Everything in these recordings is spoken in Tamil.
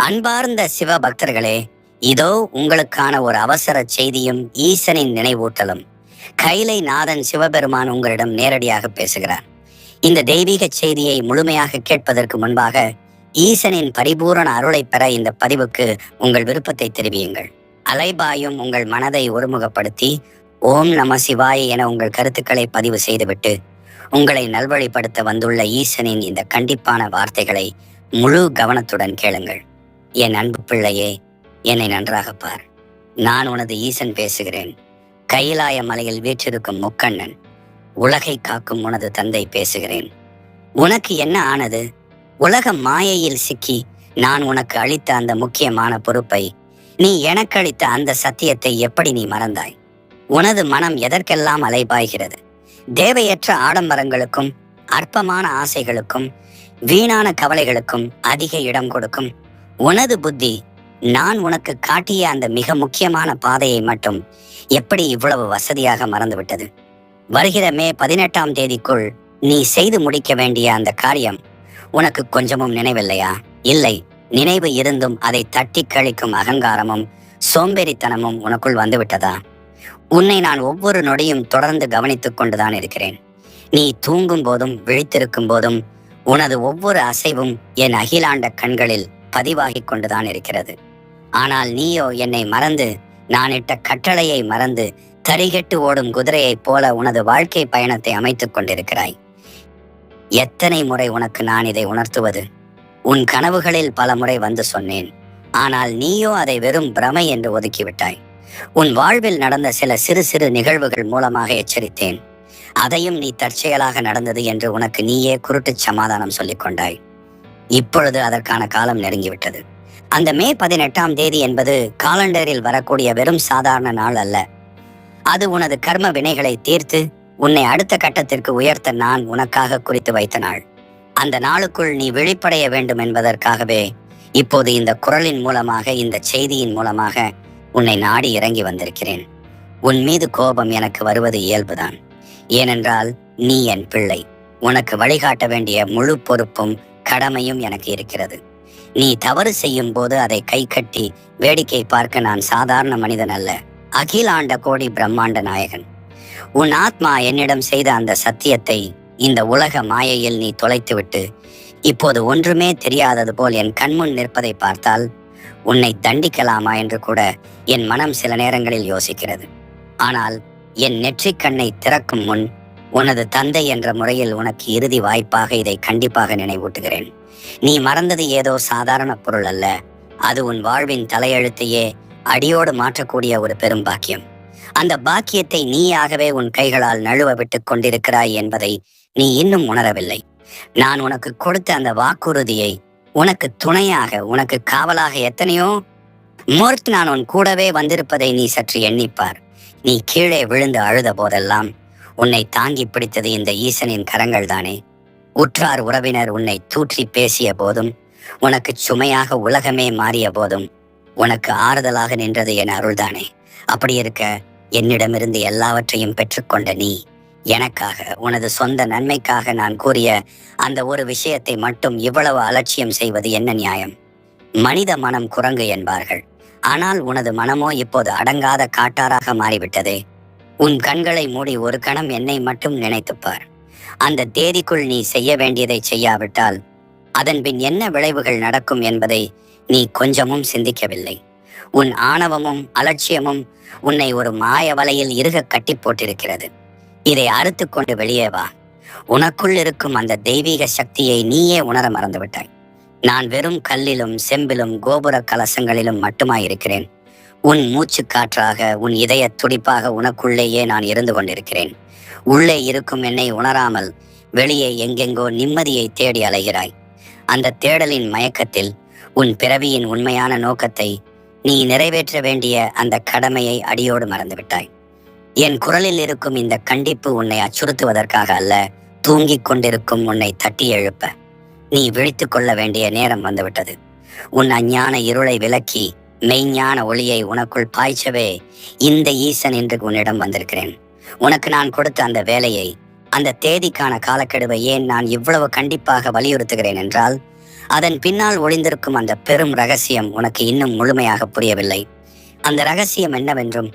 அன்பார்ந்த சிவபக்தர்களே, இதோ உங்களுக்கான ஒரு அவசர செய்தியும் ஈசனின் நினைவூட்டலும். கைலை நாதன் சிவபெருமான் உங்களிடம் நேரடியாக பேசுகிறார். இந்த தெய்வீக செய்தியை முழுமையாக கேட்பதற்கு முன்பாக ஈசனின் பரிபூரண அருளை பெற இந்த பதிவுக்கு உங்கள் விருப்பத்தை தெரிவியுங்கள். அலைபாயும் உங்கள் மனதை ஒருமுகப்படுத்தி ஓம் நம சிவாய என உங்கள் கருத்துக்களை பதிவு செய்துவிட்டு உங்களை நல்வழிப்படுத்த வந்துள்ள ஈசனின் இந்த கண்டிப்பான வார்த்தைகளை முழு கவனத்துடன் கேளுங்கள். என் அன்பு பிள்ளையே, என்னை நன்றாக பார். நான் உனது ஈசன் பேசுகிறேன். கைலாய மலையில் வீற்றிருக்கும் முக்கண்ணன், உலகை காக்கும் உனது தந்தை பேசுகிறேன். உனக்கு என்ன ஆனது? உலக மாயையில் சிக்கி நான் உனக்கு அளித்த அந்த முக்கியமான பொறுப்பை, நீ எனக்கு அளித்த அந்த சத்தியத்தை எப்படி நீ மறந்தாய்? உனது மனம் எதற்கெல்லாம் அலைபாய்கிறது? தேவையற்ற ஆடம்பரங்களுக்கும் அற்பமான ஆசைகளுக்கும் வீணான கவலைகளுக்கும் அதிக இடம் கொடுக்கும் உனது புத்தி நான் உனக்கு காட்டிய அந்த மிக முக்கியமான பாதையை மட்டும் எப்படி இவ்வளவு வசதியாக மறந்துவிட்டது? வருகிற மே 18ஆம் தேதிக்குள் நீ செய்து முடிக்க வேண்டிய அந்த காரியம் உனக்கு கொஞ்சமும் நினைவில்லையா? இல்லை, நினைவு இருந்தும் அதை தட்டி கழிக்கும் அகங்காரமும் சோம்பேறித்தனமும் உனக்குள் வந்துவிட்டதா? உன்னை நான் ஒவ்வொரு நொடியும் தொடர்ந்து கவனித்துக் கொண்டுதான் இருக்கிறேன். நீ தூங்கும் போதும் விழித்திருக்கும் போதும் உனது ஒவ்வொரு அசைவும் என் அகிலாண்ட கண்களில் பதிவாகிக் கொண்டுதான் இருக்கிறது. ஆனால் நீயோ என்னை மறந்து, நான் இட்ட கட்டளையை மறந்து தரிகெட்டு ஓடும் குதிரையைப் போல உனது வாழ்க்கை பயணத்தை அமைத்துக் கொண்டிருக்கிறாய். எத்தனை முறை உனக்கு நான் இதை உணர்த்துவது? உன் கனவுகளில் பல முறை வந்து சொன்னேன். ஆனால் நீயோ அதை வெறும் பிரமை என்று ஒதுக்கிவிட்டாய். உன் வாழ்வில் நடந்த சில சிறு சிறு நிகழ்வுகள் மூலமாக எச்சரித்தேன். அதையும் நீ தற்செயலாக நடந்தது என்று உனக்கு நீயே குருட்டுச் சமாதானம் சொல்லிக் கொண்டாய். இப்பொழுது அதற்கான காலம் நெருங்கிவிட்டது. அந்த மே 18ஆம் தேதி என்பது காலண்டரில் வரக்கூடிய வெறும் சாதாரண நாள் அல்ல. அது உனது கர்ம வினைகளை தீர்த்து உன்னை அடுத்த கட்டத்திற்கு உயர்த்த நான் உனக்காக குறித்து வைத்த நாள். அந்த நாளுக்குள் நீ விழிப்படைய வேண்டும் என்பதற்காகவே இப்போது இந்த குரலின் மூலமாக, இந்த செய்தியின் மூலமாக உன்னை நாடி இறங்கி வந்திருக்கிறேன். உன் மீது கோபம் எனக்கு வருவது இயல்புதான். ஏனென்றால் நீ என் பிள்ளை. உனக்கு வழிகாட்ட வேண்டிய முழு பொறுப்பும் கடமையும் எனக்கு இருக்கிறது. நீ தவறு செய்யும் போது அதை கை கட்டி வேடிக்கை பார்க்க நான் சாதாரண மனிதன் அல்ல, அகிலாண்ட கோடி பிரம்மாண்ட நாயகன். உன் ஆத்மா என்னிடம் செய்த அந்த சத்தியத்தை இந்த உலக மாயையில் நீ தொலைத்துவிட்டு இப்போது ஒன்றுமே தெரியாதது போல் என் கண்முன் நிற்பதை பார்த்தால் உன்னை தண்டிக்கலாமா என்று கூட என் மனம் சில நேரங்களில் யோசிக்கிறது. ஆனால் என் நெற்றிக் கண்ணை திறக்கும் முன் உனது தந்தை என்ற முறையில் உனக்கு இறுதி வாய்ப்பாக இதை கண்டிப்பாக நினைவூட்டுகிறேன். நீ மறந்தது ஏதோ சாதாரண பொருள் அல்ல. அது உன் வாழ்வின் தலையெழுத்தையே அடியோடு மாற்றக்கூடிய ஒரு பெரும் பாக்கியம். அந்த பாக்கியத்தை நீயாகவே உன் கைகளால் நழுவ விட்டுக் கொண்டிருக்கிறாய் என்பதை நீ இன்னும் உணரவில்லை. நான் உனக்கு கொடுத்த அந்த வாக்குறுதியை உனக்கு துணையாக, உனக்கு காவலாக எத்தனையோ மூர்த்தி நான் உன் கூடவே வந்திருப்பதை நீ சற்று எண்ணிப்பார். நீ கீழே விழுந்து அழுத போதெல்லாம் உன்னை தாங்கி பிடித்தது இந்த ஈசனின் கரங்கள் தானே. உற்றார் உறவினர் உன்னை தூற்றி பேசிய போதும், உனக்கு சுமையாக உலகமே மாறிய போதும் உனக்கு ஆறுதலாக நின்றது என் அருள்தானே. அப்படி இருக்க என்னிடமிருந்து எல்லாவற்றையும் பெற்றுக்கொண்ட நீ எனக்காக, உனது சொந்த நன்மைக்காக நான் கூறிய அந்த ஒரு விஷயத்தை மட்டும் இவ்வளவு அலட்சியம் செய்வது என்ன நியாயம்? மனித மனம் குரங்கு என்பார்கள். ஆனால் உனது மனமோ இப்போது அடங்காத காட்டாராக மாறிவிட்டதே. உன் கண்களை மூடி ஒரு கணம் என்னை மட்டும் நினைத்துப்பார். அந்த தேதிக்குள் நீ செய்ய வேண்டியதை செய்யாவிட்டால் அதன் பின் என்ன விளைவுகள் நடக்கும் என்பதை நீ கொஞ்சமும் சிந்திக்கவில்லை. உன் ஆணவமும் அலட்சியமும் உன்னை ஒரு மாய வலையில் இறுக கட்டி போட்டிருக்கிறது. இதை அறுத்து கொண்டு வெளியே வா. உனக்குள் இருக்கும் அந்த தெய்வீக சக்தியை நீயே உணர மறந்துவிட்டாய். நான் வெறும் கல்லிலும் செம்பிலும் கோபுர கலசங்களிலும் மட்டுமாயிருக்கிறேன். உன் மூச்சு காற்றாக, உன் இதய துடிப்பாக உனக்குள்ளேயே நான் இருந்து கொண்டிருக்கிறேன். உள்ளே இருக்கும் என்னை உணராமல் வெளியே எங்கெங்கோ நிம்மதியை தேடி அலைகிறாய். அந்த தேடலின் மயக்கத்தில் உன் பிறவியின் உண்மையான நோக்கத்தை, நீ நிறைவேற்ற வேண்டிய அந்த கடமையை அடியோடு மறந்துவிட்டாய். என் குரலில் இருக்கும் இந்த கண்டிப்பு உன்னை அச்சுறுத்துவதற்காக அல்ல, தூங்கிக் கொண்டிருக்கும் உன்னை தட்டி எழுப்ப. நீ விழித்து கொள்ள வேண்டிய நேரம் வந்துவிட்டது. உன் அஞ்ஞான இருளை விலக்கி மெய்ஞான ஒளியை உனக்குள் பாய்ச்சவே இந்த ஈசன் என்று உன்னிடம் வந்திருக்கிறேன். உனக்கு நான் கொடுத்த அந்த வேலையை, அந்த தேதிக்கான காலக்கெடுவை ஏன் நான் இவ்வளவு கண்டிப்பாக வலியுறுத்துகிறேன் என்றால், அதன் பின்னால் ஒளிந்திருக்கும் அந்த பெரும் ரகசியம் உனக்கு இன்னும் முழுமையாக புரியவில்லை. அந்த ரகசியம் என்னவென்றும்,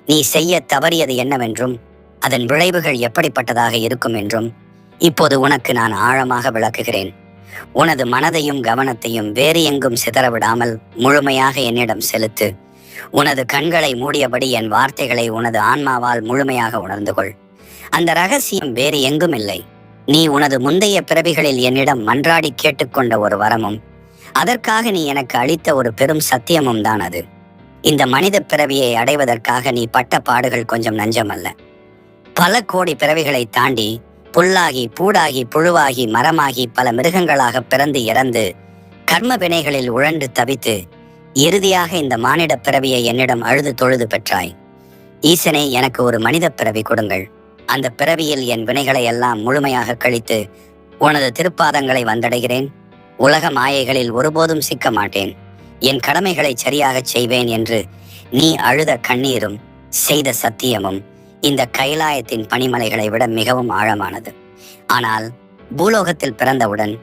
நீ செய்ய தவறியது என்னவென்றும், அதன் விளைவுகள் எப்படிப்பட்டதாக இருக்கும் என்றும் இப்போது உனக்கு நான் ஆழமாக விளக்குகிறேன். உனது மனதையும் கவனத்தையும் வேறு எங்கும் சிதறவிடாமல் முழுமையாக என்னிடம் செலுத்து. உனது கண்களை மூடியபடி என் வார்த்தைகளை உனது ஆன்மாவால் முழுமையாக உணர்ந்து கொள். அந்த ரகசியம் வேறு எங்கும் இல்லை. நீ உனது முந்தைய பிறவிகளில் என்னிடம் மன்றாடி கேட்டுக்கொண்ட ஒரு வரமும் அதற்காக நீ எனக்கு அளித்த ஒரு பெரும் சத்தியமும் தான் அது. இந்த மனித பிறவியை அடைவதற்காக நீ பட்ட பாடுகள் கொஞ்சம் நஞ்சமல்ல. பல கோடி பிறவிகளை தாண்டி புல்லாகி பூடாகி புழுவாகி மரமாகி பல மிருகங்களாக பிறந்து இறந்து கர்ம வினைகளில் உழன்று தவித்து இறுதியாக இந்த மானிட பிறவியை என்னிடம் அழுது தொழுது பெற்றாய். ஈசனே, எனக்கு ஒரு மனித பிறவி கொடுங்கள். அந்த பிறவியில் என் வினைகளை எல்லாம் முழுமையாக கழித்து உனது திருப்பாதங்களை வந்தடைகிறேன். உலக மாயைகளில் ஒருபோதும் சிக்க மாட்டேன். என் கடமைகளை சரியாகச் செய்வேன் என்று நீ அழுத கண்ணீரும் செய்த சத்தியமும் இந்த கைலாயத்தின் பனிமலைகளை விட மிகவும் ஆழமானது. ஆனால் பூலோகத்தில் பிறந்தவுடன்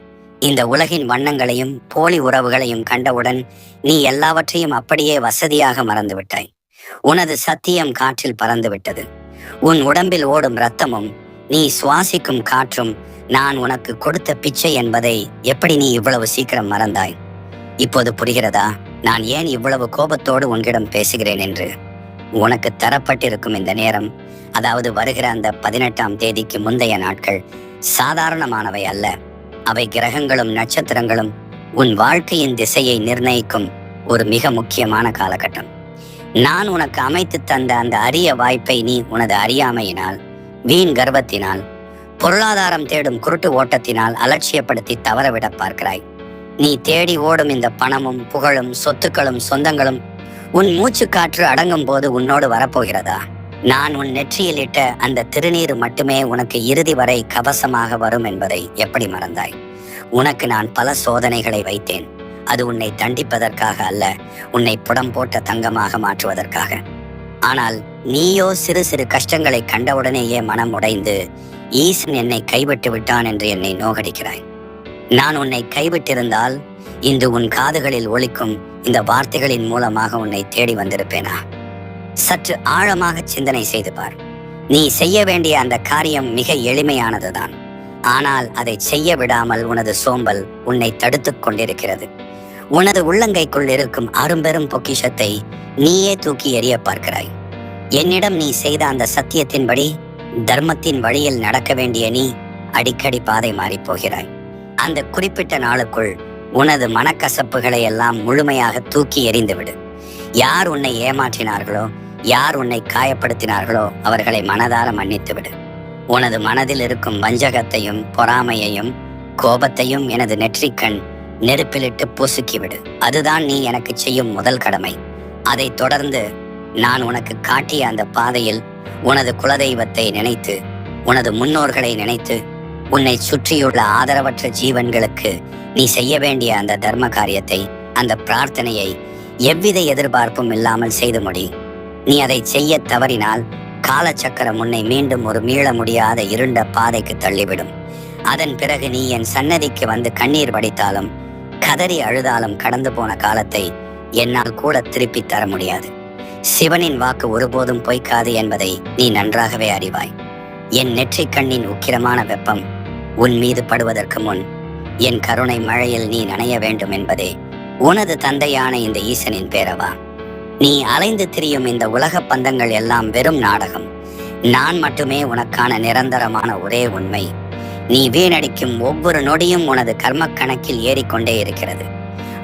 இந்த உலகின் வண்ணங்களையும் போலி உறவுகளையும் கண்டவுடன் நீ எல்லாவற்றையும் அப்படியே வசதியாக மறந்துவிட்டாய். உனது சத்தியம் காற்றில் பறந்துவிட்டது. உன் உடம்பில் ஓடும் இரத்தமும் நீ சுவாசிக்கும் காற்றும் நான் உனக்கு கொடுத்த பிச்சை என்பதை எப்படி நீ இவ்வளவு சீக்கிரம் மறந்தாய்? இப்போது புரிகிறதா நான் ஏன் இவ்வளவு கோபத்தோடு உன்னிடம் பேசுகிறேன் என்று? உனக்கு தரப்பட்டிருக்கும் இந்த நேரம், அதாவது வருகிற அந்த 18ஆம் தேதிக்கு முந்தைய நாட்கள் சாதாரணமானவை அல்ல. அவை கிரகங்களும் நட்சத்திரங்களும் உன் வாழ்க்கையின் திசையை நிர்ணயிக்கும் ஒரு மிக முக்கியமான காலகட்டம். நான் உனக்கு அமைத்து தந்த அந்த அரிய வாய்ப்பை நீ உனது அறியாமையினால், வீண் கர்வத்தினால், பொருளாதாரம் தேடும் குருட்டு ஓட்டத்தினால் அலட்சியப்படுத்தி தவறவிட பார்க்கிறாய். நீ தேடி ஓடும் இந்த பணமும் புகழும் சொத்துக்களும் சொந்தங்களும் உன் மூச்சு காற்று அடங்கும் போது உன்னோடு வரப்போகிறதா? நான் உன் நெற்றியில் இட்ட அந்த திருநீர் மட்டுமே உனக்கு இறுதி வரை கவசமாக வரும் என்பதை எப்படி மறந்தாய்? உனக்கு நான் பல சோதனைகளை வைத்தேன். அது உன்னை தண்டிப்பதற்காக அல்ல, உன்னை புடம் போட்ட தங்கமாக மாற்றுவதற்காக. ஆனால் நீயோ சிறு சிறு கஷ்டங்களை கண்டவுடனேயே மனம் உடைந்து ஈசன் என்னை கைவிட்டு விட்டான் என்று என்னை நோகடிக்கிறாய். நான் உன்னை கைவிட்டிருந்தால் இன்று உன் காதுகளில் ஒலிக்கும் இந்த வார்த்தைகளின் மூலமாக உன்னை தேடி வந்திருப்பேனா? சற்று ஆழமாக சிந்தனை செய்து பார். நீ செய்ய வேண்டிய அந்த காரியம் மிக எளிமையானதுதான். ஆனால் அதை செய்ய விடாமல் உனது சோம்பல் உன்னை தடுத்துக் கொண்டிருக்கிறது. உனது உள்ளங்கைக்குள் இருக்கும் அரும்பெரும் பொக்கிஷத்தை நீயே தூக்கி எறிய பார்க்கிறாய். என்னிடம் நீ செய்த அந்த சத்தியத்தின்படி தர்மத்தின் வழியில் நடக்க வேண்டிய நீ அடிக்கடி பாதை மாறிப் போகிறாய். அந்த குறிப்பிட்ட நாளுக்குள் உனது மனக்கசப்புகளை எல்லாம் முழுமையாக தூக்கி எறிந்துவிடு. யார் உன்னை ஏமாற்றினார்களோ, யார் உன்னை காயப்படுத்தினார்களோ அவர்களை மனதார மன்னித்துவிடு. உனது மனதில் இருக்கும் வஞ்சகத்தையும் பொறாமையையும் கோபத்தையும் எனது நெற்றிக்கண் நெருப்பிலிட்டு பொசுக்கிவிடு. அதுதான் நீ எனக்கு செய்யும் முதல் கடமை. அதை தொடர்ந்து நான் உனக்கு காட்டிய அந்த பாதையில் உனது குலதெய்வத்தை நினைத்து, உனது முன்னோர்களை நினைத்து, உன்னை சுற்றியுள்ள ஆதரவற்ற ஜீவன்களுக்கு நீ செய்ய வேண்டிய அந்த தர்ம காரியத்தை, அந்த பிரார்த்தனையை எவ்வித எதிர்பார்ப்பும் இல்லாமல் செய்து முடி. நீ அதை செய்ய தவறினால் காலச்சக்கரம் உன்னை மீண்டும் ஒரு மீள முடியாத இருண்ட பாதைக்கு தள்ளிவிடும். அதன் பிறகு நீ என் சன்னதிக்கு வந்து கண்ணீர் வடித்தாலும் கதறி அழுதாலும் கடந்து போன காலத்தை என்னால் கூட திருப்பி தர முடியாது. சிவனின் வாக்கு ஒருபோதும் பொய்க்காது என்பதை நீ நன்றாகவே அறிவாய். என் நெற்றிக் கண்ணின் உக்கிரமான வெப்பம் உன் மீது படுவதற்கு முன் என் கருணை மழையில் நீ நனைய வேண்டும் என்பதே உனது தந்தையான இந்த ஈசனின் பேரவா. நீ அலைந்து திரியும் இந்த உலக பந்தங்கள் எல்லாம் வெறும் நாடகம். நான் மட்டுமே உனக்கான நிரந்தரமான ஒரே உண்மை. நீ வீணடிக்கும் ஒவ்வொரு நொடியும் உனது கர்ம கணக்கில் ஏறிக்கொண்டே இருக்கிறது.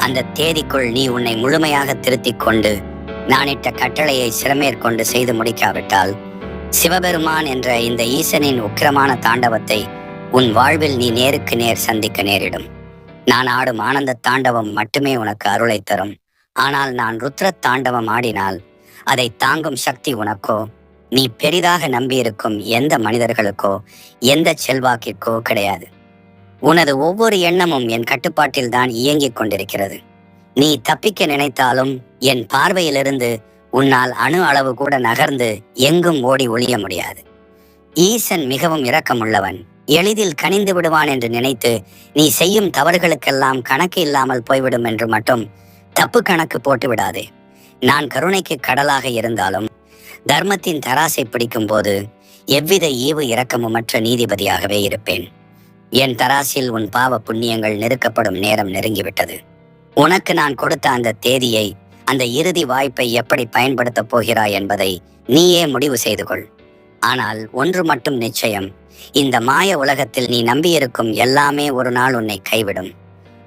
அந்த தேதிக்குள் நீ உன்னை முழுமையாக திருத்திக் கொண்டு நான் இட்ட கட்டளையை சிரமேற்கொண்டு செய்து முடிக்காவிட்டால் சிவபெருமான் என்ற இந்த ஈசனின் உக்கிரமான தாண்டவத்தை உன் வாழ்வில் நீ நேருக்கு நேர் சந்திக்க நேரிடும். நான் ஆடும் ஆனந்த தாண்டவம் மட்டுமே உனக்கு அருளை தரும். ஆனால் நான் ருத்ர தாண்டவம் ஆடினால் அதை தாங்கும் சக்தி உனக்கோ, நீ பெரிதாக நம்பியிருக்கும் எந்த மனிதர்களுக்கோ, எந்த செல்வாக்கிற்கோ கிடையாது. உனது ஒவ்வொரு எண்ணமும் என் கட்டுப்பாட்டில் தான் இயங்கிக் கொண்டிருக்கிறது. நீ தப்பிக்க நினைத்தாலும் என் பார்வையிலிருந்து உன்னால் அணு அளவு கூட நகர்ந்து எங்கும் ஓடி ஒளிய முடியாது. ஈசன் மிகவும் இரக்கமுள்ளவன். எளிதில் கனிந்து விடுவான் என்று நினைத்து நீ செய்யும் தவறுகளுக்கெல்லாம் கணக்கு இல்லாமல் போய்விடும் என்று மட்டும் தப்பு கணக்கு போட்டு விடாதே. நான் கருணைக்கு கடலாக இருந்தாலும் தர்மத்தின் தராசை பிடிக்கும் போது எவ்வித ஈவு இரக்கமுமற்ற நீதிபதியாகவே இருப்பேன். என் தராசில் உன் பாவ புண்ணியங்கள் நெருக்கப்படும் நேரம் நெருங்கிவிட்டது. உனக்கு நான் கொடுத்த அந்த தேதியை, அந்த இறுதி வாய்ப்பை எப்படி பயன்படுத்தப் போகிறாய் என்பதை நீயே முடிவு செய்து கொள். ஆனால் ஒன்று மட்டும் நிச்சயம், இந்த மாய உலகத்தில் நீ நம்பியிருக்கும் எல்லாமே ஒரு நாள் உன்னை கைவிடும்.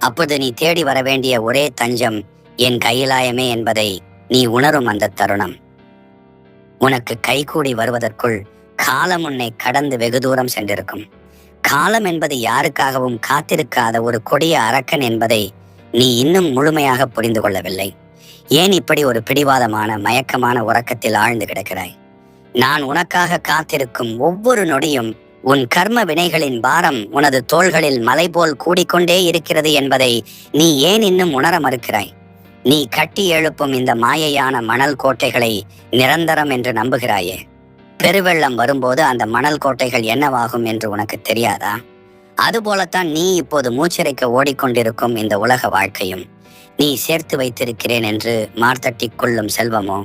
அப்போது நீ தேடி வர வேண்டிய ஒரே தஞ்சம் என் கையிலாயமே என்பதை நீ உணரும் அந்த தருணம் உனக்கு கைகூடி வருவதற்குள் காலம் உன்னை கடந்து வெகு தூரம் சென்றிருக்கும். காலம் என்பது யாருக்காகவும் காத்திருக்காத ஒரு கொடிய அரக்கன் என்பதை நீ இன்னும் முழுமையாக புரிந்து கொள்ளவில்லை. ஏன் இப்படி ஒரு பிடிவாதமான மயக்கமான உறக்கத்தில் ஆழ்ந்து கிடக்கிறாய்? நான் உனக்காக காத்திருக்கும் ஒவ்வொரு நொடியும் உன் கர்ம வினைகளின் பாரம் உனது தோள்களில் மலை போல் கூடிக்கொண்டே இருக்கிறது என்பதை நீ ஏன் இன்னும் உணர மறுக்கிறாய்? நீ கட்டி எழுப்பும் இந்த மாயையான மணல் கோட்டைகளை நிரந்தரம் என்று நம்புகிறாயே. பெருவெள்ளம் வரும்போது அந்த மணல் கோட்டைகள் என்னவாகும் என்று உனக்கு தெரியாதா? அதுபோலத்தான் நீ இப்போது மூச்சிறைக்க ஓடிக்கொண்டிருக்கும் இந்த உலக வாழ்க்கையும். நீ சேர்த்து வைத்திருக்கிறேன் என்று மார்த்தட்டி கொள்ளும் செல்வமோ,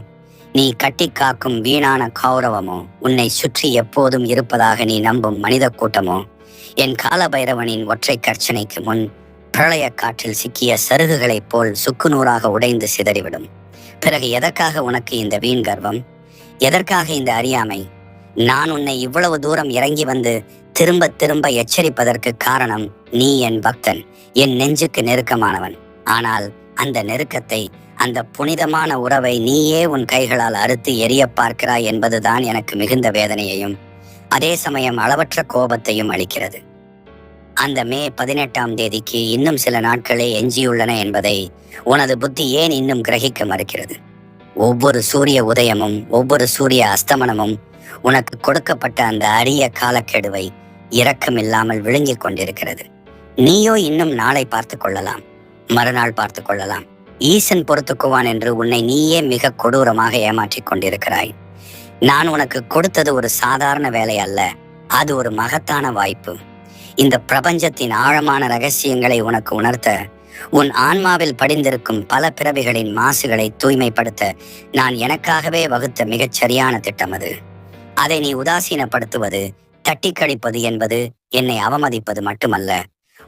நீ கட்டி காக்கும் வீணான கௌரவமோ, உன்னை சுற்றி எப்போதும் இருப்பதாக நீ நம்பும் மனித கூட்டமோ, என் காலபைரவனின் ஒற்றை கர்ச்சனைக்கு முன் பிரளய காற்றில் சிக்கிய சருகுகளைப் போல் சுக்குநூறாக உடைந்து சிதறிவிடும். பிறகு எதற்காக உனக்கு இந்த வீண் கர்வம்? எதற்காக இந்த அறியாமை? நான் உன்னை இவ்வளவு தூரம் இறங்கி வந்து திரும்ப திரும்ப எச்சரிப்பதற்கு காரணம், நீ என் பக்தன், என் நெஞ்சுக்கு நெருக்கமானவன். ஆனால் அந்த நெருக்கத்தை, அந்த புனிதமான உறவை நீயே உன் கைகளால் அறுத்து எரிய பார்க்கிறாய் என்பதுதான் எனக்கு மிகுந்த வேதனையையும் அதே சமயம் அளவற்ற கோபத்தையும் அளிக்கிறது. அந்த மே 18ஆம் தேதிக்கு இன்னும் சில நாட்களே எஞ்சியுள்ளன என்பதை உனது புத்தி ஏன் இன்னும் கிரகிக்க மறுக்கிறது? ஒவ்வொரு சூரிய உதயமும் ஒவ்வொரு சூரிய அஸ்தமனமும் உனக்கு கொடுக்கப்பட்ட அந்த அரிய காலக்கெடுவை இரக்கமில்லாமல் விழுங்கிக் கொண்டிருக்கிறது. நீயோ இன்னும் நாளை பார்த்து கொள்ளலாம், மறுநாள் பார்த்து கொள்ளலாம், ஈசன் பொறுத்துக்குவான் என்று உன்னை நீயே மிக கொடூரமாக ஏமாற்றிக் கொண்டிருக்கிறாய். நான் உனக்கு கொடுத்தது ஒரு சாதாரண வேலை அல்ல, அது ஒரு மகத்தான வாய்ப்பு. இந்த பிரபஞ்சத்தின் ஆழமான ரகசியங்களை உனக்கு உணர்த்த, உன் ஆன்மாவில் படிந்திருக்கும் பல பிறவிகளின் மாசுகளை தூய்மைப்படுத்த நான் எனக்காகவே வகுத்த மிகச் சரியான திட்டம் அது. அதை நீ உதாசீனப்படுத்துவது, தட்டி கழிப்பது என்பது என்னை அவமதிப்பது மட்டுமல்ல,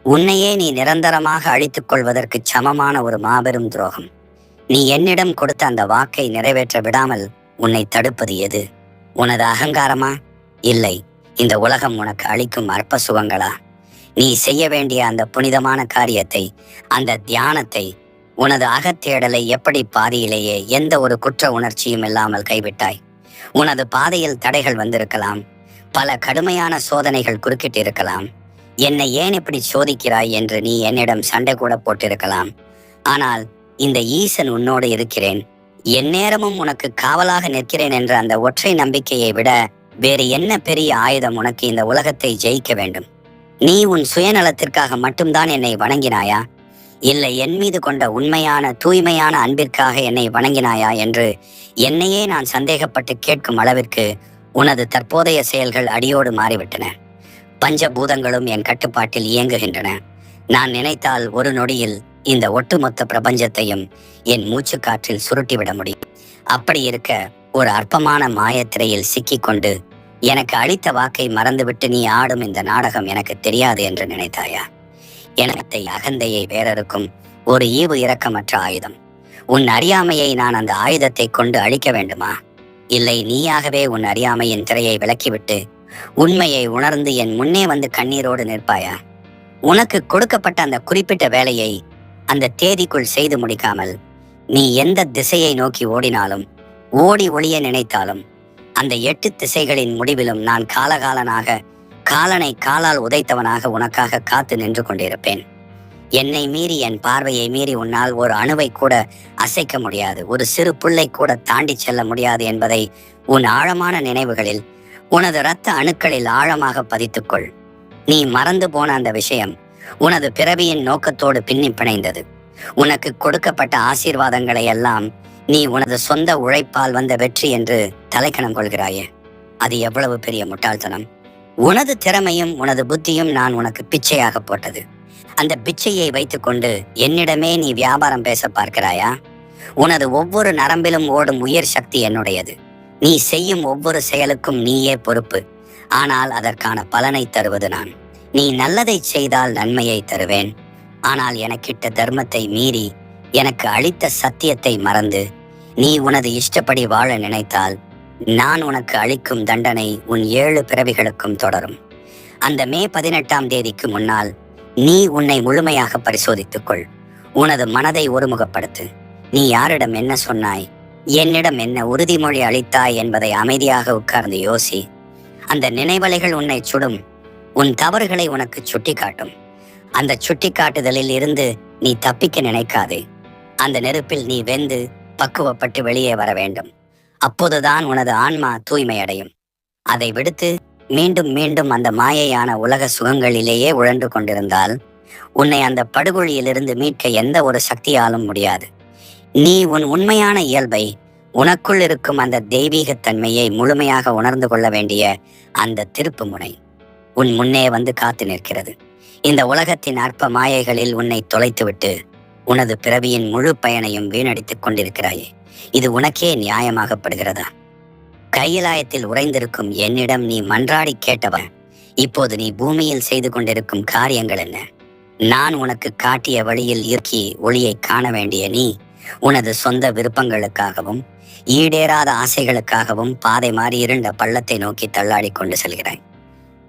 உன்னையே நீ நிரந்தரமாக அழித்துக் கொள்வதற்கு சமமான ஒரு மாபெரும் துரோகம். நீ என்னிடம் கொடுத்த அந்த வாக்கை நிறைவேற்ற விடாமல் உன்னை தடுப்பது எது? உனது அகங்காரமா? இல்லை, இந்த உலகம் உனக்கு அளிக்கும் அற்ப சுகங்களா? நீ செய்ய வேண்டிய அந்த புனிதமான காரியத்தை, அந்த தியானத்தை, உனது அகத்தேடலை எப்படி பாதியிலேயே எந்த ஒரு குற்ற உணர்ச்சியும் இல்லாமல் கைவிட்டாய்? உனது பாதையில் தடைகள் வந்திருக்கலாம், பல கடுமையான சோதனைகள் குறுக்கிட்டு இருக்கலாம். என்னை ஏன் இப்படி சோதிக்கிறாய் என்று நீ என்னிடம் சண்டை கூட போட்டிருக்கலாம். ஆனால் இந்த ஈசன் உன்னோடு இருக்கிறேன், எந்நேரமும் உனக்கு காவலாக நிற்கிறேன் என்ற அந்த ஒற்றை நம்பிக்கையை விட வேறு என்ன பெரிய ஆயுதம் உனக்கு இந்த உலகத்தை ஜெயிக்க வேண்டும்? நீ உன் சுயநலத்திற்காக மட்டும்தான் என்னை வணங்கினாயா? இல்லை, என் மீது கொண்ட உண்மையான தூய்மையான அன்பிற்காக என்னை வணங்கினாயா என்று என்னையே நான் சந்தேகப்பட்டு கேட்கும் அளவிற்கு உனது தற்போதைய செயல்கள் அடியோடு மாறிவிட்டன. பஞ்சபூதங்களும் என் கட்டுப்பாட்டில் இயங்குகின்றன. நான் நினைத்தால் ஒரு நொடியில் இந்த ஒட்டுமொத்த பிரபஞ்சத்தையும் என் மூச்சு காற்றில் சுருட்டிவிட முடியும். அப்படி இருக்க ஒரு அற்பமான மாயத்திரையில் சிக்கிக்கொண்டு எனக்கு அளித்த வாக்கை மறந்துவிட்டு நீ ஆடும் இந்த நாடகம் எனக்கு தெரியாது என்று நினைத்தாயா? எனத்தை அகந்தையை வேறறுக்கும் ஒரு ஈவு இரக்கமற்ற ஆயுதம். உன் அறியாமையை நான் அந்த ஆயுதத்தை கொண்டு அழிக்க வேண்டுமா? இல்லை, நீயாகவே உன் அறியாமையின் திரையை விலக்கிவிட்டு உண்மையை உணர்ந்து என் முன்னே வந்து கண்ணீரோடு நிற்பாயா? உனக்கு கொடுக்கப்பட்ட அந்த குறிப்பிட்ட வேலையை அந்த தேதிக்குள் செய்து முடிக்காமல் நீ எந்த திசையை நோக்கி ஓடினாலும், ஓடி ஒளிய நினைத்தாலும், அந்த 8 திசைகளின் முடிவிலும் நான் காலகாலனாக, காலனை காலால் உதைத்தவனாக உனக்காக காத்து நின்று கொண்டிருப்பேன். என்னை மீறி, என் பார்வையை மீறி உன்னால் ஒரு அணுவை கூட அசைக்க முடியாது, ஒரு சிறு புல்லை கூட தாண்டி செல்ல முடியாது என்பதை உன் ஆழமான நினைவுகளில், உனது இரத்த அணுக்களில் ஆழமாக பதித்துக்கொள். நீ மறந்து போன அந்த விஷயம் உனது பிறவியின் நோக்கத்தோடு பின்னி பிணைந்தது. உனக்கு கொடுக்கப்பட்ட ஆசீர்வாதங்களை எல்லாம் நீ உனது சொந்த உழைப்பால் வந்த வெற்றி என்று தலைக்கணம் கொள்கிறாயே, அது எவ்வளவு பெரிய முட்டாள்தனம்! உனது திறமையும் உனது புத்தியும் நான் உனக்கு பிச்சையாக போட்டது. அந்த பிச்சையை வைத்துக்கொண்டு என்னிடமே நீ வியாபாரம் பேச பார்க்கிறாயா? உனது ஒவ்வொரு நரம்பிலும் ஓடும் உயிர் சக்தி என்னுடையது. நீ செய்யும் ஒவ்வொரு செயலுக்கும் நீயே பொறுப்பு. ஆனால் அதற்கான பலனை தருவது நான். நீ நல்லதை செய்தால் நன்மையை தருவேன். ஆனால் எனக்கிட்ட தர்மத்தை மீறி எனக்கு அளித்த சத்தியத்தை மறந்து நீ உனது இஷ்டப்படி வாழ நினைத்தால் நான் உனக்கு அளிக்கும் தண்டனை உன் 7 பிறவிகளுக்கும் தொடரும். அந்த மே 18ஆம் தேதிக்கு முன்னால் நீ உன்னை முழுமையாக பரிசோதித்துக் கொள். உனது மனதை ஒருமுகப்படுத்து. நீ யாரிடம் என்ன சொன்னாய், என்னிடம் என்ன உறுதிமொழி அளித்தாய் என்பதை அமைதியாக உட்கார்ந்து யோசி. அந்த நினைவலைகள் உன்னை சுடும். உன் தவறுகளை உனக்கு சுட்டிக்காட்டும். அந்த சுட்டிக்காட்டுதலில் இருந்து நீ தப்பிக்க நினைக்காதே. அந்த நெருப்பில் நீ வெந்து பக்குவப்பட்டு வெளியே வர வேண்டும். அப்போதுதான் உனது ஆன்மா தூய்மையடையும். அதை விடுத்து மீண்டும் மீண்டும் அந்த மாயையான உலக சுகங்களிலேயே உழன்று கொண்டிருந்தால் உன்னை அந்த படுகொழியிலிருந்து மீட்க எந்த ஒரு சக்தியாலும் முடியாது. நீ உன் உண்மையான இயல்பை, உனக்குள் இருக்கும் அந்த தெய்வீகத்தன்மையை முழுமையாக உணர்ந்து கொள்ள வேண்டிய அந்த திருப்பு முனை உன் முன்னே வந்து காத்து நிற்கிறது. இந்த உலகத்தின் அற்ப மாயைகளில் உன்னை தொலைத்துவிட்டு உனது பிறவியின் முழு பயனையும் வீணடித்துக் கொண்டிருக்கிறாயே, இது உனக்கே நியாயமாகப்படுகிறதா? கையிலாயத்தில் உறைந்திருக்கும் என்னிடம் நீ மன்றாடி கேட்டவன், இப்போது நீ பூமியில் செய்து கொண்டிருக்கும் காரியங்கள் என்ன? நான் உனக்கு காட்டிய வழியில் இயற்கை ஒளியை காண வேண்டிய நீ உனது சொந்த விருப்பங்களுக்காகவும் ஈடேறாத ஆசைகளுக்காகவும் பாதை மாறி இருண்ட பள்ளத்தை நோக்கி தள்ளாடி கொண்டு செல்கிறாய்.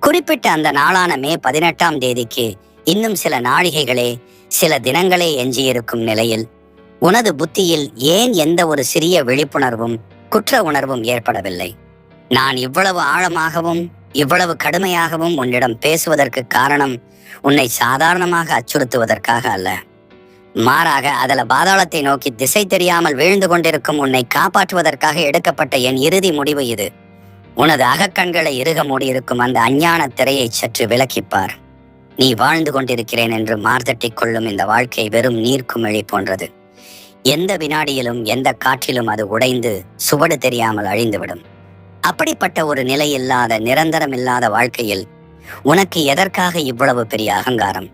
குறிப்பிட்ட அந்த நாளான மே 18ஆம் தேதிக்கு இன்னும் சில நாழிகைகளே, சில தினங்களே எஞ்சியிருக்கும் நிலையில் உனது புத்தியில் ஏன் எந்த ஒரு சிறிய விழிப்புணர்வும் குற்ற உணர்வும் ஏற்படவில்லை? நான் இவ்வளவு ஆழமாகவும் இவ்வளவு கடுமையாகவும் உன்னிடம் பேசுவதற்கு காரணம் உன்னை சாதாரணமாக அச்சுறுத்துவதற்காக அல்ல. மாறாக அதல பாதாளத்தை நோக்கி திசை தெரியாமல் வீழ்ந்து கொண்டிருக்கும் உன்னை காப்பாற்றுவதற்காக எடுக்கப்பட்ட என் இறுதி முடிவு இது. உனது அகக்கண்களை இறுக மூடியிருக்கும் அந்த அஞ்ஞான திரையை சற்று விலக்கிப்பார். நீ வாழ்ந்து கொண்டிருக்கிறேன் என்று மார்தட்டிக் கொள்ளும் இந்த வாழ்க்கை வெறும் நீர்க்குமிழி போன்றது. எந்த வினாடியிலும் எந்த காற்றிலும் அது உடைந்து சுவடு தெரியாமல் அழிந்துவிடும். அப்படிப்பட்ட ஒரு நிலை இல்லாத, நிரந்தரம் இல்லாத வாழ்க்கையில் உனக்கு எதற்காக இவ்வளவு பெரிய அகங்காரம்?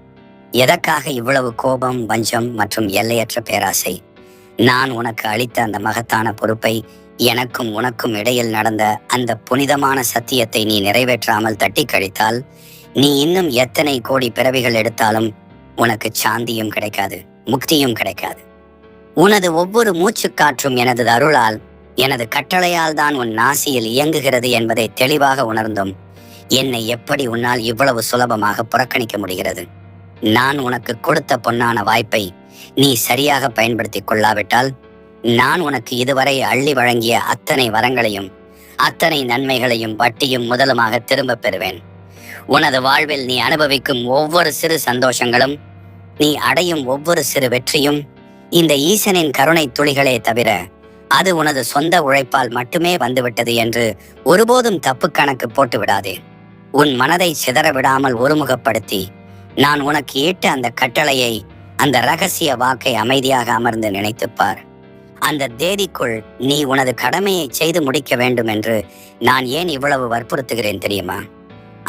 எதற்காக இவ்வளவு கோபம், வஞ்சம் மற்றும் எல்லையற்ற பேராசை? நான் உனக்கு அளித்த அந்த மகத்தான பொறுப்பை, எனக்கும் உனக்கும் இடையில் நடந்த அந்த புனிதமான சத்தியத்தை நீ நிறைவேற்றாமல் தட்டி கழித்தால் நீ இன்னும் எத்தனை கோடி பிறவிகள் எடுத்தாலும் உனக்கு சாந்தியும் கிடைக்காது, முக்தியும் கிடைக்காது. உனது ஒவ்வொரு மூச்சுக்காற்றும் எனது அருளால், எனது கட்டளையால் தான் உன் நாசியில் இயங்குகிறது என்பதை தெளிவாக உணர்ந்தும் என்னை எப்படி உன்னால் இவ்வளவு சுலபமாக புறக்கணிக்க முடிகிறது? நான் உனக்கு கொடுத்த பொன்னான வாய்ப்பை நீ சரியாக பயன்படுத்திக் கொள்ளாவிட்டால் நான் உனக்கு இதுவரை அள்ளி வழங்கிய அத்தனை வரங்களையும் அத்தனை நன்மைகளையும் வட்டியும் முதலுமாக திரும்ப பெறுவேன். உனது வாழ்வில் நீ அனுபவிக்கும் ஒவ்வொரு சிறு சந்தோஷங்களும், நீ அடையும் ஒவ்வொரு சிறு வெற்றியும் இந்த ஈசனின் கருணை துளிகளே தவிர அது உனது சொந்த உழைப்பால் மட்டுமே வந்துவிட்டது என்று ஒருபோதும் தப்பு கணக்கு போட்டு விடாதே. உன் மனதை சிதற விடாமல் ஒருமுகப்படுத்தி நான் உனக்கு ஈட்ட அந்த கட்டளையை, அந்த ரகசிய வாக்கை அமைதியாக அமர்ந்து நினைத்துப்பார். அந்த தேதிக்குள் நீ உனது கடமையை செய்து முடிக்க வேண்டும் என்று நான் ஏன் இவ்வளவு வற்புறுத்துகிறேன் தெரியுமா?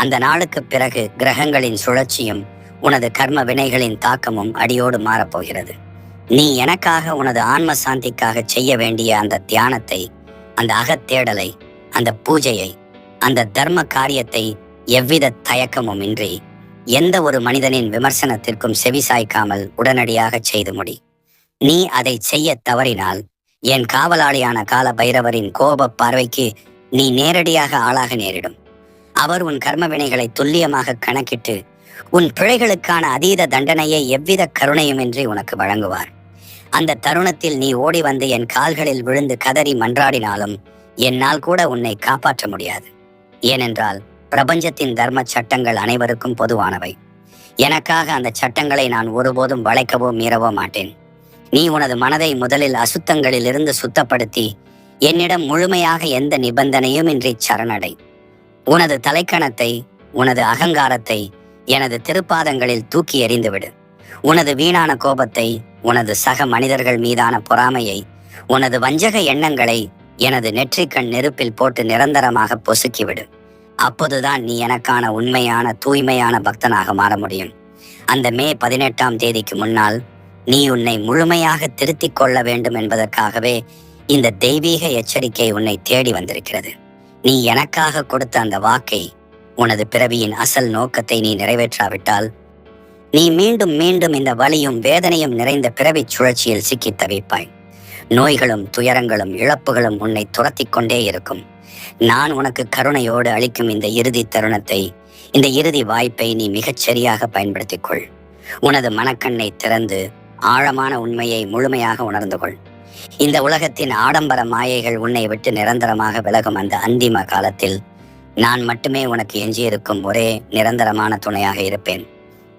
அந்த நாளுக்கு பிறகு கிரகங்களின் சுழற்சியும் உனது கர்ம வினைகளின் தாக்கமும் அடியோடு மாறப்போகிறது. நீ எனக்காக, உனது ஆன்ம சாந்திக்காக செய்ய வேண்டிய அந்த தியானத்தை, அந்த அகத்தேடலை, அந்த பூஜையை, அந்த தர்ம காரியத்தை எவ்வித தயக்கமும் இன்றி எந்த ஒரு மனிதனின் விமர்சனத்திற்கும் செவிசாய்க்காமல் உடனடியாக செய்து முடி. நீ அதை செய்ய தவறினால் என் காவலாளியான கால பைரவரின் கோப பார்வைக்கு நீ நேரடியாக ஆளாக நேரிடும். அவர் உன் கர்ம வினைகளை துல்லியமாக கணக்கிட்டு உன் பிழைகளுக்கான அதீத தண்டனையை எவ்வித கருணையுமின்றி உனக்கு வழங்குவார். அந்த தருணத்தில் நீ ஓடி வந்து என் கால்களில் விழுந்து கதறி மன்றாடினாலும் என்னால் கூட உன்னை காப்பாற்ற முடியாது. ஏனென்றால் பிரபஞ்சத்தின் தர்ம சட்டங்கள் அனைவருக்கும் பொதுவானவை. எனக்காக அந்த சட்டங்களை நான் ஒருபோதும் வளைக்கவோ மீறவோ மாட்டேன். நீ உனது மனதை முதலில் அசுத்தங்களில் இருந்து சுத்தப்படுத்தி என்னிடம் முழுமையாக எந்த நிபந்தனையும் இன்றி சரணடை. உனது தலைக்கணத்தை, உனது அகங்காரத்தை எனது திருப்பாதங்களில் தூக்கி எறிந்துவிடு. உனது வீணான கோபத்தை, உனது சக மனிதர்கள் மீதான பொறாமையை, உனது வஞ்சக எண்ணங்களை எனது நெற்றிக்கண் நெருப்பில் போட்டு நிரந்தரமாக பொசுக்கிவிடு. அப்போதுதான் நீ எனக்கான உண்மையான தூய்மையான பக்தனாக மாற முடியும். அந்த மே 18ஆம் தேதிக்கு முன்னால் நீ உன்னை முழுமையாக திருத்திக் கொள்ள வேண்டும் என்பதற்காகவே இந்த தெய்வீக எச்சரிக்கை உன்னை தேடி வந்திருக்கிறது. நீ எனக்காக கொடுத்த அந்த வாக்கை, உனது பிறவியின் அசல் நோக்கத்தை நீ நிறைவேற்றாவிட்டால் நீ மீண்டும் மீண்டும் இந்த வலியும் வேதனையும் நிறைந்த பிறவிச் சுழற்சியில் சிக்கித் தவிப்பாய். நோய்களும் துயரங்களும் இழப்புகளும் உன்னை துரத்திக் கொண்டே இருக்கும். நான் உனக்கு கருணையோடு அளிக்கும் இந்த இறுதி தருணத்தை, இந்த இறுதி வாய்ப்பை நீ மிகச் சரியாக பயன்படுத்திக் கொள். உனது மனக்கண்ணை திறந்து ஆழமான உண்மையை முழுமையாக உணர்ந்து கொள். இந்த உலகத்தின் ஆடம்பர மாயைகள் உன்னை விட்டு நிரந்தரமாக விலகும் அந்த அந்திம காலத்தில் நான் மட்டுமே உனக்கு எஞ்சியிருக்கும் ஒரே நிரந்தரமான துணையாக இருப்பேன்.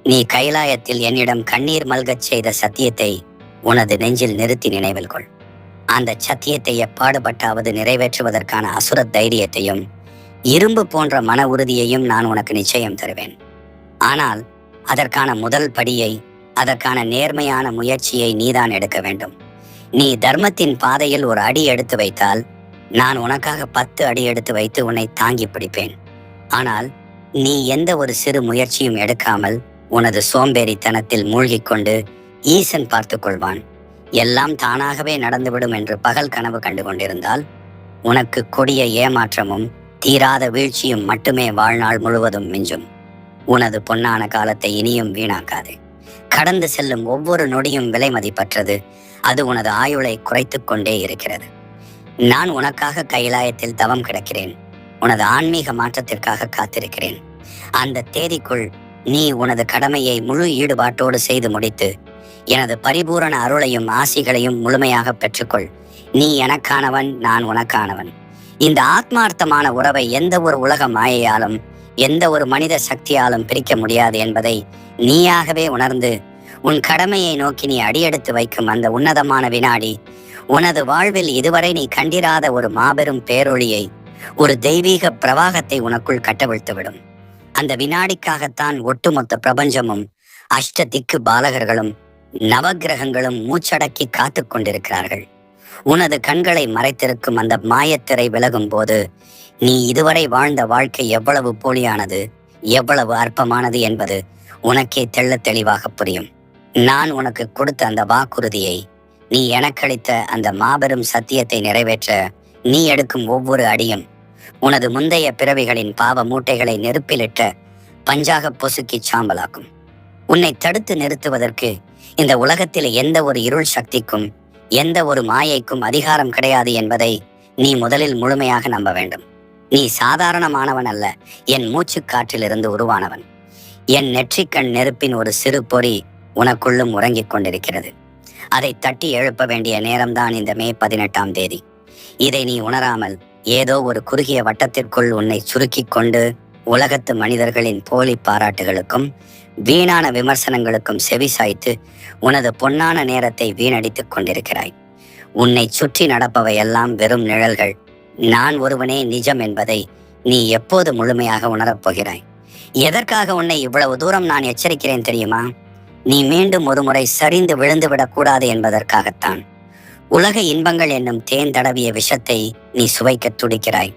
நீ கைலாயத்தில் என்னிடம் கண்ணீர் மல்கச் செய்த சத்தியத்தை உனது நெஞ்சில் நிறுத்தி நினைவில் கொள். அந்த சத்தியத்தை எப்பாடுபட்டாவது நிறைவேற்றுவதற்கான அசுர தைரியத்தையும் இரும்பு போன்ற மன உறுதியையும் நான் உனக்கு நிச்சயம் தருவேன். ஆனால் அதற்கான முதல் படியை, அதற்கான நேர்மையான முயற்சியை நீதான் எடுக்க வேண்டும். நீ தர்மத்தின் பாதையில் ஒரு அடி எடுத்து வைத்தால் நான் உனக்காக 10 அடி எடுத்து வைத்து உன்னை தாங்கி பிடிப்பேன். ஆனால் நீ எந்த ஒரு சிறு முயற்சியும் எடுக்காமல் உனது சோம்பேறித்தனத்தில் மூழ்கிக் கொண்டு ஈசன் பார்த்து கொள்வான், எல்லாம் தானாகவே நடந்துவிடும் என்று பகல் கனவு கண்டு கொண்டிருந்தால் உனக்கு கொடிய ஏமாற்றமும் தீராத வீழ்ச்சியும் மட்டுமே வாழ்நாள் முழுவதும் மிஞ்சும். உனது பொன்னான காலத்தை இனியும் வீணாக்காது. கடந்து செல்லும் ஒவ்வொரு நொடியும் விலை மதிப்பற்றது. அது உனது ஆயுளை குறைத்துக் கொண்டே இருக்கிறது. நான் உனக்காக கைலாயத்தில் தவம் கிடக்கிறேன். உனது ஆன்மீக மாற்றத்திற்காக காத்திருக்கிறேன். அந்த தேதிக்குள் நீ உனது கடமையை முழு ஈடுபாட்டோடு செய்து முடித்து எனது பரிபூரண அருளையும் ஆசிகளையும் முழுமையாக பெற்றுக்கொள். நீ எனக்கானவன், நான் உனக்கானவன். இந்த ஆத்மார்த்தமான உறவை எந்த ஒரு உலக மாயையாலும் எந்த ஒரு மனித சக்தியாலும் பிரிக்க முடியாது என்பதை நீயாகவே உணர்ந்து உன் கடமையை நோக்கி நீ அடியெடுத்து வைக்கும் அந்த உன்னதமான வினாடி உனது வாழ்வில் இதுவரை நீ கண்டிராத ஒரு மாபெரும் பேரொளியை, ஒரு தெய்வீக பிரவாகத்தை உனக்குள் கட்டவிழ்த்துவிடும். அந்த வினாடிக்காகத்தான் ஒட்டுமொத்த பிரபஞ்சமும் அஷ்ட திக்கு பாலகர்களும் நவக்கிரகங்களும் மூச்சடக்கி காத்து கொண்டிருக்கிறார்கள். உனது கண்களை மறைத்திருக்கும் அந்த மாயத்திரை விலகும் போது நீ இதுவரை வாழ்ந்த வாழ்க்கை எவ்வளவு போலியானது, எவ்வளவு அற்பமானது என்பது உனக்கே தெள்ளத் தெளிவாக புரியும். நான் உனக்கு கொடுத்த அந்த வாக்குறுதியை, நீ எனக்களித்த அந்த மாபெரும் சத்தியத்தை நிறைவேற்ற நீ எடுக்கும் ஒவ்வொரு அடியும் உனது முந்தைய பிறவிகளின் பாவ மூட்டைகளை நெருப்பிலிட்ட பஞ்சாக பொசுக்கி சாம்பலாக்கும். உன்னை தடுத்து நிறுத்துவதற்கு இந்த உலகத்தில் எந்த ஒரு இருள் சக்திக்கும் எந்த ஒரு மாயைக்கும் அதிகாரம் கிடையாது என்பதை நீ முதலில் முழுமையாக நம்ப வேண்டும். நீ சாதாரணமானவன் அல்ல, என் மூச்சு காற்றிலிருந்து உருவானவன். என் நெற்றிக்கண் நெருப்பின் ஒரு சிறு பொறி உனக்குள்ளும் உறங்கிக் கொண்டிருக்கிறது. அதை தட்டி எழுப்ப வேண்டிய நேரம்தான் இந்த மே 18ஆம் தேதி. இதை நீ உணராமல் ஏதோ ஒரு குறுகிய வட்டத்திற்குள் உன்னை சுருக்கிக் கொண்டு உலகத்து மனிதர்களின் போலி பாராட்டுகளுக்கும் வீணான விமர்சனங்களுக்கும் செவிசாய்த்து உனது பொன்னான நேரத்தை வீணடித்துக் கொண்டிருக்கிறாய். உன்னை சுற்றி நடப்பவையெல்லாம் வெறும் நிழல்கள். நான் ஒருவனே நிஜம் என்பதை நீ எப்போது முழுமையாக உணரப்போகிறாய்? எதற்காக உன்னை இவ்வளவு தூரம் நான் எச்சரிக்கிறேன் தெரியுமா? நீ மீண்டும் ஒரு முறை சரிந்து விழுந்துவிடக் கூடாது என்பதற்காகத்தான். உலக இன்பங்கள் என்னும் தேன் தடவிய விஷத்தை நீ சுவைக்க துடிக்கிறாய்.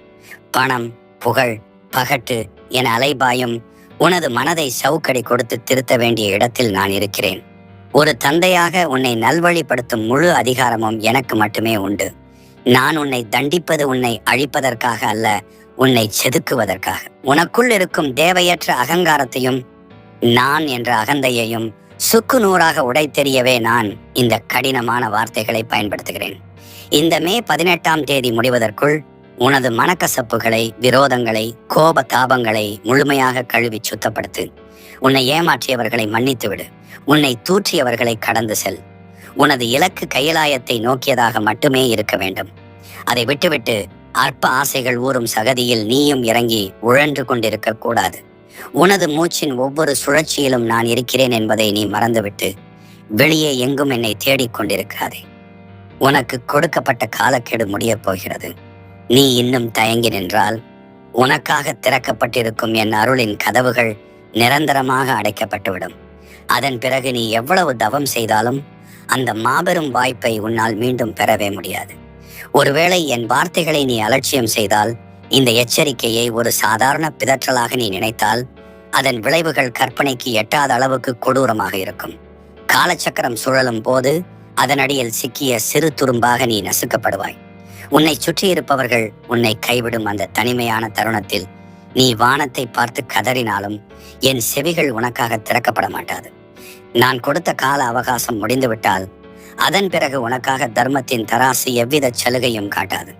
பணம், புகழ், பகட்டு என அலைபாயும் உனது மனதை சவுக்கடி கொடுத்து திருத்த வேண்டிய இடத்தில் நான் இருக்கிறேன். ஒரு தந்தையாக உன்னை நல்வழிப்படுத்தும் முழு அதிகாரமும் எனக்கு மட்டுமே உண்டு. நான் உன்னை தண்டிப்பது உன்னை அழிப்பதற்காக அல்ல, உன்னை செதுக்குவதற்காக. உனக்குள் இருக்கும் தேவையற்ற அகங்காரத்தையும் நான் என்ற அகந்தையையும் சுக்கு நூறாக உடைத்தெறியவே நான் இந்த கடினமான வார்த்தைகளை பயன்படுத்துகிறேன். இந்த மே 18ஆம் தேதி முடிவதற்குள் உனது மனக்கசப்புகளை, விரோதங்களை, கோப தாபங்களை முழுமையாக கழுவி சுத்தப்படுத்து. உன்னை ஏமாற்றியவர்களை மன்னித்து விடு. உன்னை தூற்றியவர்களை கடந்து செல். உனது இலக்கு கைலாயத்தை நோக்கியதாக மட்டுமே இருக்க வேண்டும். அதை விட்டுவிட்டு அற்ப ஆசைகள் ஊறும் சகதியில் நீயும் இறங்கி உழன்று கொண்டிருக்க கூடாது. உனது மூச்சின் ஒவ்வொரு சுழற்சியிலும் நான் இருக்கிறேன் என்பதை நீ மறந்துவிட்டு வெளியே எங்கும் என்னை தேடிக் கொண்டிருக்காதே. உனக்கு கொடுக்கப்பட்ட காலக்கெடு முடியப் போகிறது. நீ இன்னும் தயங்கி நின்றால் உனக்காக திறக்கப்பட்டிருக்கும் என் அருளின் கதவுகள் நிரந்தரமாக அடைக்கப்பட்டுவிடும். அதன் பிறகு நீ எவ்வளவு தவம் செய்தாலும் அந்த மாபெரும் வாய்ப்பை உன்னால் மீண்டும் பெறவே முடியாது. ஒருவேளை என் வார்த்தைகளை நீ அலட்சியம் செய்தால் இந்த எச்சரிக்கையை ஒரு சாதாரண பிதற்றலாக நீ நினைத்தால் அதன் விளைவுகள் கற்பனைக்கு எட்டாத அளவுக்கு கொடூரமாக இருக்கும். காலச்சக்கரம் சுழலும் போது அதனடியில் சிக்கிய சிறு துரும்பாக நீ நசுக்கப்படுவாய். உன்னை சுற்றியிருப்பவர்கள் உன்னை கைவிடும் அந்த தனிமையான தருணத்தில் நீ வானத்தை பார்த்து கதறினாலும் என் செவிகள் உனக்காக திறக்கப்பட மாட்டாது. நான் கொடுத்த கால அவகாசம் முடிந்துவிட்டால் அதன் பிறகு உனக்காக தர்மத்தின் தராசு எவ்வித சலுகையும் காட்டாது.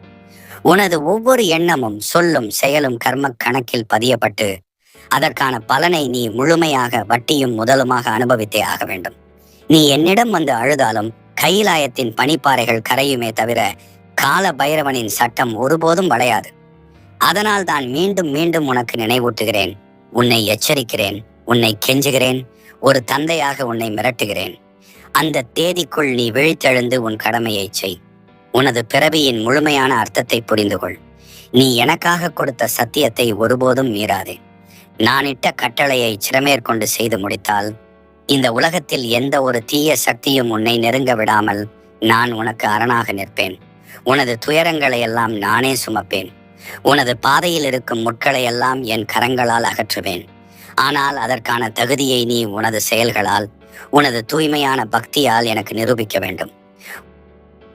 உனது ஒவ்வொரு எண்ணமும் சொல்லும் செயலும் கர்ம கணக்கில் பதியப்பட்டு அதற்கான பலனை நீ முழுமையாக வட்டியும் முதலுமாக அனுபவித்தே ஆக வேண்டும். நீ என்னிடம் வந்து அழுதாலும் கைலாயத்தின் பனிப்பாறைகள் கரையுமே தவிர கால பைரவனின் சட்டம் ஒருபோதும் வளையாது. அதனால் தான் மீண்டும் மீண்டும் உனக்கு நினைவூட்டுகிறேன், உன்னை எச்சரிக்கிறேன், உன்னை கெஞ்சுகிறேன், ஒரு தந்தையாக உன்னை மிரட்டுகிறேன். அந்த தேதிக்குள் நீ விழித்தெழுந்து உன் கடமையை செய். உனது பிறவியின் முழுமையான அர்த்தத்தை புரிந்து கொள். நீ எனக்காக கொடுத்த சத்தியத்தை ஒருபோதும் மீறாதே. நான் இட்ட கட்டளையை சிரமேற்கொண்டு செய்து முடித்தால் இந்த உலகத்தில் எந்த ஒரு தீய சக்தியும் உன்னை நெருங்க விடாமல் நான் உனக்கு அரணாக நிற்பேன். உனது துயரங்களை எல்லாம் நானே சுமப்பேன். உனது பாதையில் இருக்கும் முட்களை எல்லாம் என் கரங்களால் அகற்றுவேன். ஆனால் அதற்கான தகுதியை நீ உனது செயல்களால், உனது தூய்மையான பக்தியால் எனக்கு நிரூபிக்க வேண்டும்.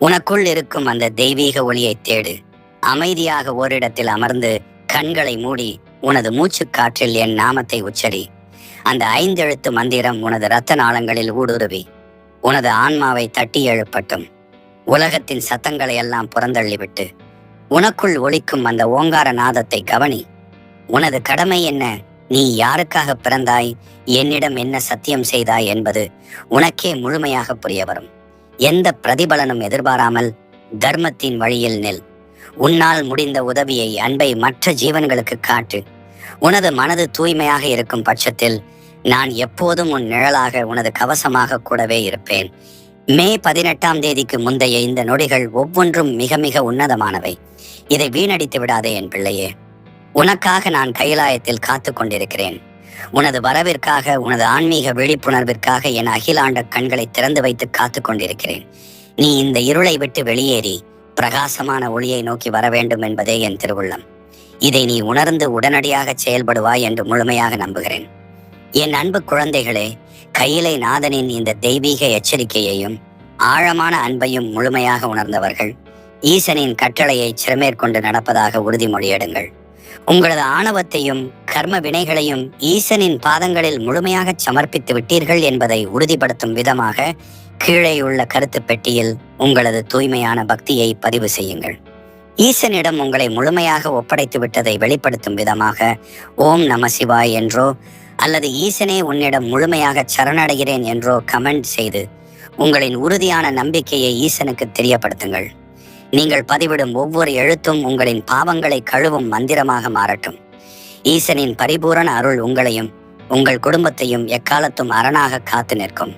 உனக்குள் இருக்கும் அந்த தெய்வீக ஒளியை தேடு. அமைதியாக ஓரிடத்தில் அமர்ந்து கண்களை மூடி உனது மூச்சு காற்றில் என் நாமத்தை உச்சரி. அந்த 5 எழுத்து மந்திரம் உனது இரத்த நாளங்களில் ஊடுருவி உனது ஆன்மாவை தட்டி எழுப்பட்டும். உலகத்தின் சத்தங்களை எல்லாம் புறந்தள்ளிவிட்டு உனக்குள் ஒலிக்கும் அந்த ஓங்கார நாதத்தை கவனி. உனது கடமை என்ன, நீ யாருக்காக பிறந்தாய், என்னிடம் என்ன சத்தியம் செய்தாய் என்பது உனக்கே முழுமையாக புரிய வரும். எந்த பிரதிபலனும் எதிர்பாராமல் தர்மத்தின் வழியில் நில். உன்னால் முடிந்த உதவியை, அன்பை மற்ற ஜீவன்களுக்கு காட்டு. உனது மனது தூய்மையாக இருக்கும் பட்சத்தில் நான் எப்போதும் உன் நிழலாக, உனது கவசமாக கூடவே இருப்பேன். மே 18ஆம் தேதிக்கு முந்தைய இந்த நொடிகள் ஒவ்வொன்றும் மிக மிக உன்னதமானவை. இதை வீணடித்து விடாதே என் பிள்ளையே. உனக்காக நான் கைலாயத்தில் காத்து கொண்டிருக்கிறேன். உனது வரவிற்காக, உனது ஆன்மீக விழிப்புணர்விற்காக என் அகிலாண்ட கண்களை திறந்து வைத்து காத்து கொண்டிருக்கிறேன். நீ இந்த இருளை விட்டு வெளியேறி பிரகாசமான ஒளியை நோக்கி வர வேண்டும் என்பதே என் திருவுள்ளம். இதை நீ உணர்ந்து உடனடியாக செயல்படுவாய் என்று முழுமையாக நம்புகிறேன். என் அன்பு குழந்தைகளே, கையிலை நாதனின் இந்த தெய்வீக எச்சரிக்கையையும் ஆழமான அன்பையும் முழுமையாக உணர்ந்தவர்கள் ஈசனின் கட்டளையை சிரமேற்கொண்டு நடப்பதாக உறுதிமொழியிடுங்கள். உங்களது ஆணவத்தையும் கர்ம வினைகளையும் ஈசனின் பாதங்களில் முழுமையாக சமர்ப்பித்து விட்டீர்கள் என்பதை உறுதிப்படுத்தும் விதமாக கீழே உள்ள கருத்து பெட்டியில் உங்களது தூய்மையான பக்தியை பதிவு செய்யுங்கள். ஈசனிடம் உங்களை முழுமையாக ஒப்படைத்து விட்டதை வெளிப்படுத்தும் விதமாக ஓம் நம சிவாய் என்றோ அல்லது ஈசனே உன்னிடம் முழுமையாக சரணடைகிறேன் என்றோ கமெண்ட் செய்து உங்களின் உறுதியான நம்பிக்கையை ஈசனுக்கு தெரியப்படுத்துங்கள். நீங்கள் பதிவிடும் ஒவ்வொரு எழுத்தும் உங்களின் பாவங்களை கழுவும் மந்திரமாக மாறட்டும். ஈசனின் பரிபூரண அருள் உங்களையும் உங்கள் குடும்பத்தையும் எக்காலத்தும் அரணாக காத்து நிற்கும்.